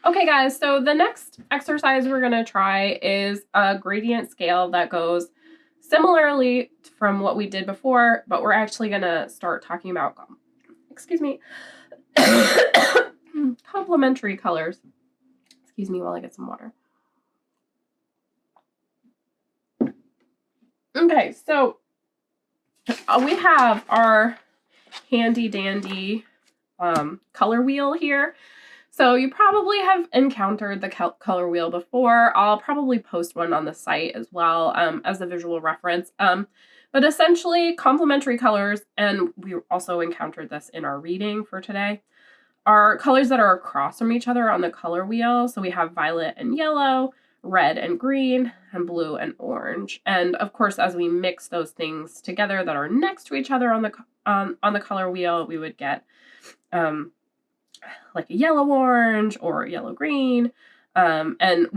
Okay, guys, so the next exercise we're going to try is a gradient scale that goes similarly from what we did before, but we're actually going to start talking about, excuse me, complementary colors. Excuse me while I get some water. Okay, so we have our handy dandy color wheel here. So you probably have encountered the color wheel before. I'll probably post one on the site as well as a visual reference. But essentially, complementary colors, and we also encountered this in our reading for today, are colors that are across from each other on the color wheel. So we have violet and yellow, red and green, and blue and orange. And of course, as we mix those things together that are next to each other on the color wheel, we would get like a yellow orange or yellow green. And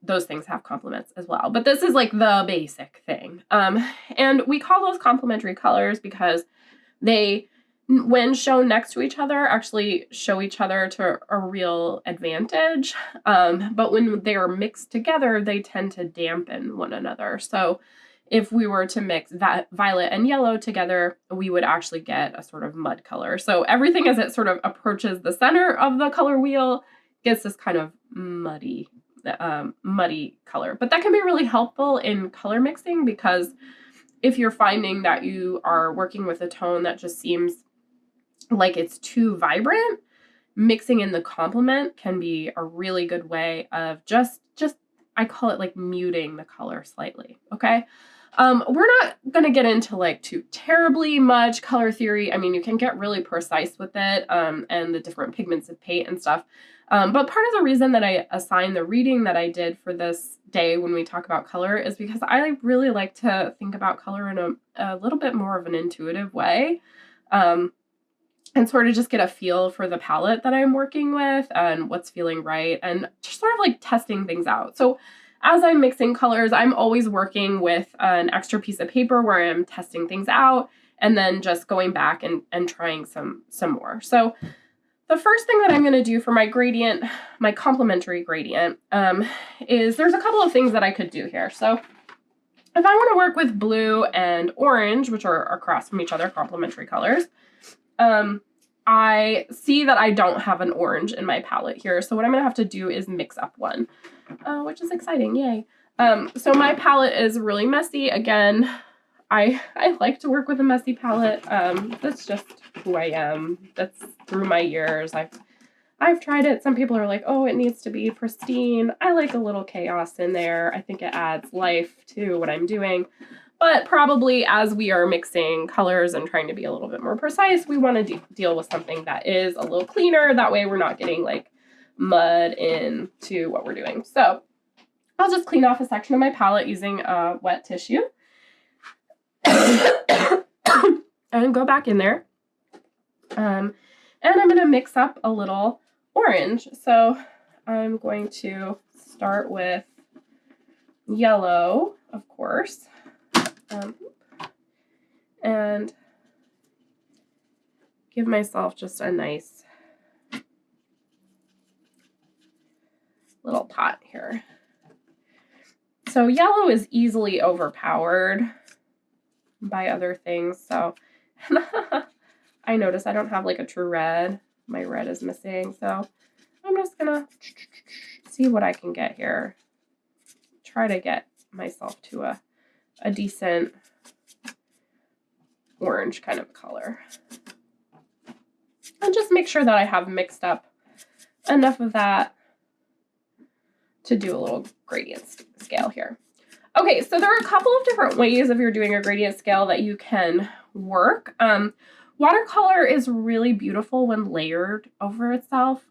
those things have complements as well. But this is like the basic thing. And we call those complementary colors because they, when shown next to each other, actually show each other to a real advantage. But when they are mixed together, they tend to dampen one another. So if we were to mix that violet and yellow together, we would actually get a sort of mud color. So everything as it sort of approaches the center of the color wheel gets this kind of muddy color. But that can be really helpful in color mixing, because if you're finding that you are working with a tone that just seems like it's too vibrant, mixing in the complement can be a really good way of just I call it like muting the color slightly. Okay. We're not going to get into like too terribly much color theory. I mean, you can get really precise with it and the different pigments of paint and stuff. But part of the reason that I assigned the reading that I did for this day when we talk about color is because I really like to think about color in a little bit more of an intuitive way. And sort of just get a feel for the palette that I'm working with and what's feeling right, and just sort of like testing things out. So as I'm mixing colors, I'm always working with an extra piece of paper where I'm testing things out and then just going back and trying some more. So the first thing that I'm going to do for my gradient, my complementary gradient, is there's a couple of things that I could do here. So if I want to work with blue and orange, which are across from each other, complementary colors, I see that I don't have an orange in my palette here. So what I'm going to have to do is mix up one, which is exciting. Yay. So my palette is really messy. Again, I like to work with a messy palette. That's just who I am. That's through my years. I've tried it. Some people are like, oh, it needs to be pristine. I like a little chaos in there. I think it adds life to what I'm doing. But probably as we are mixing colors and trying to be a little bit more precise, we want to deal with something that is a little cleaner. That way we're not getting like mud into what we're doing. So I'll just clean off a section of my palette using a wet tissue. And go back in there. And I'm going to mix up a little orange. So I'm going to start with yellow, of course. And give myself just a nice little pot here. So yellow is easily overpowered by other things. So I notice I don't have like a true red. My red is missing. So I'm just gonna see what I can get here. Try to get myself to a decent orange kind of color. And just make sure that I have mixed up enough of that to do a little gradient scale here. Okay, so there are a couple of different ways if you're doing a gradient scale that you can work. Watercolor is really beautiful when layered over itself.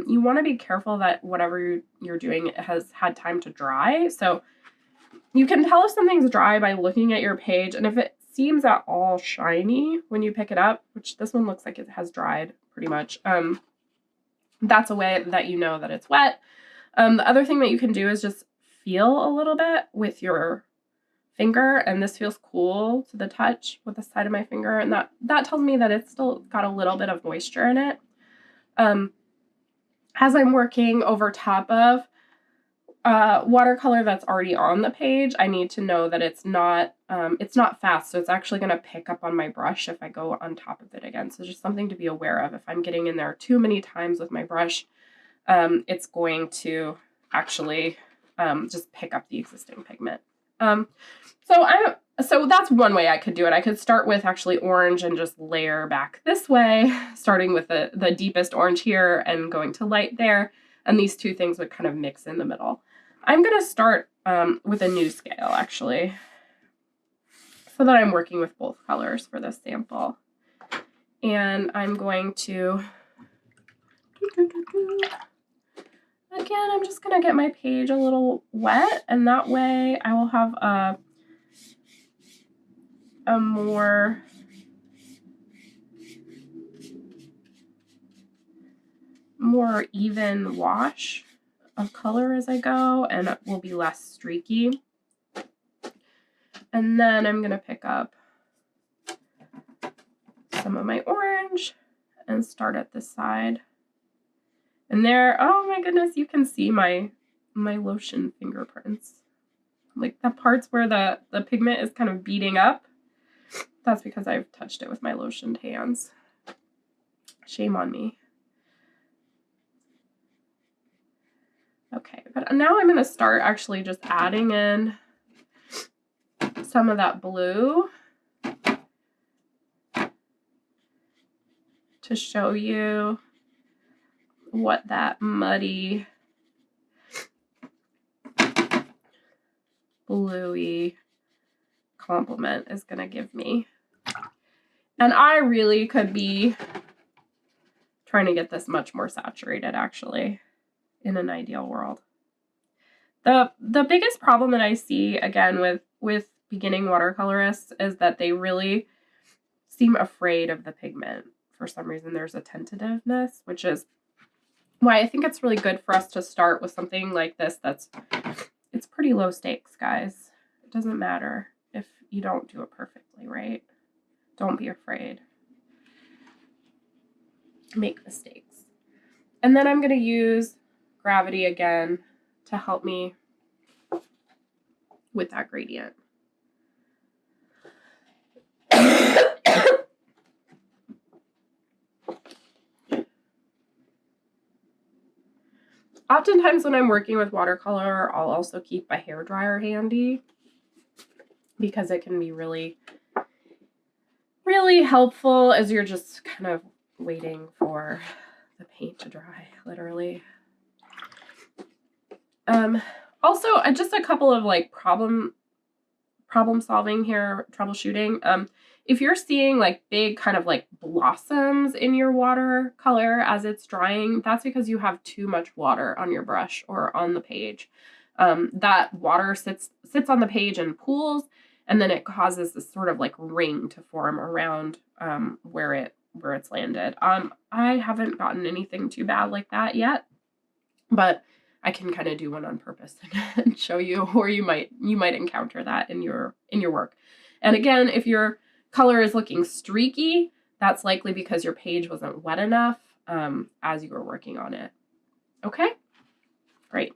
You want to be careful that whatever you're doing has had time to dry. So you can tell if something's dry by looking at your page, and if it seems at all shiny when you pick it up, which this one looks like it has dried pretty much, that's a way that you know that it's wet. The other thing that you can do is just feel a little bit with your finger, and this feels cool to the touch with the side of my finger, and that tells me that it's still got a little bit of moisture in it. as I'm working over top of watercolor that's already on the page, I need to know that it's not fast, so it's actually going to pick up on my brush if I go on top of it again. So just something to be aware of. If I'm getting in there too many times with my brush, it's going to actually just pick up the existing pigment. So that's one way I could do it. I could start with actually orange and just layer back this way, starting with the deepest orange here and going to light there. And these two things would kind of mix in the middle. I'm going to start with a NuScale, actually, so that I'm working with both colors for this sample. And I'm going to, again, I'm just going to get my page a little wet, and that way I will have a more even wash of color as I go, and it will be less streaky. And then I'm going to pick up some of my orange and start at this side. And there, oh my goodness, you can see my lotion fingerprints. Like the parts where the pigment is kind of beating up, that's because I've touched it with my lotioned hands. Shame on me. Okay, but now I'm going to start actually just adding in some of that blue to show you what that muddy, bluey complement is going to give me. And I really could be trying to get this much more saturated, actually, in an ideal world. The biggest problem that I see, again, with beginning watercolorists is that they really seem afraid of the pigment. For some reason, there's a tentativeness, which is why I think it's really good for us to start with something like this it's pretty low stakes, guys. It doesn't matter if you don't do it perfectly, right? Don't be afraid. Make mistakes. And then I'm going to use gravity again to help me with that gradient. Oftentimes when I'm working with watercolor, I'll also keep a hairdryer handy because it can be really, really helpful as you're just kind of waiting for the paint to dry, literally. Also, just a couple of like problem solving here, troubleshooting. If you're seeing like big kind of like blossoms in your watercolor as it's drying, that's because you have too much water on your brush or on the page. That water sits on the page and pools, and then it causes this sort of like ring to form around where it's landed. I haven't gotten anything too bad like that yet, but I can kind of do one on purpose and show you, or you might encounter that in your work. And again, if your color is looking streaky, that's likely because your page wasn't wet enough as you were working on it. Okay, great.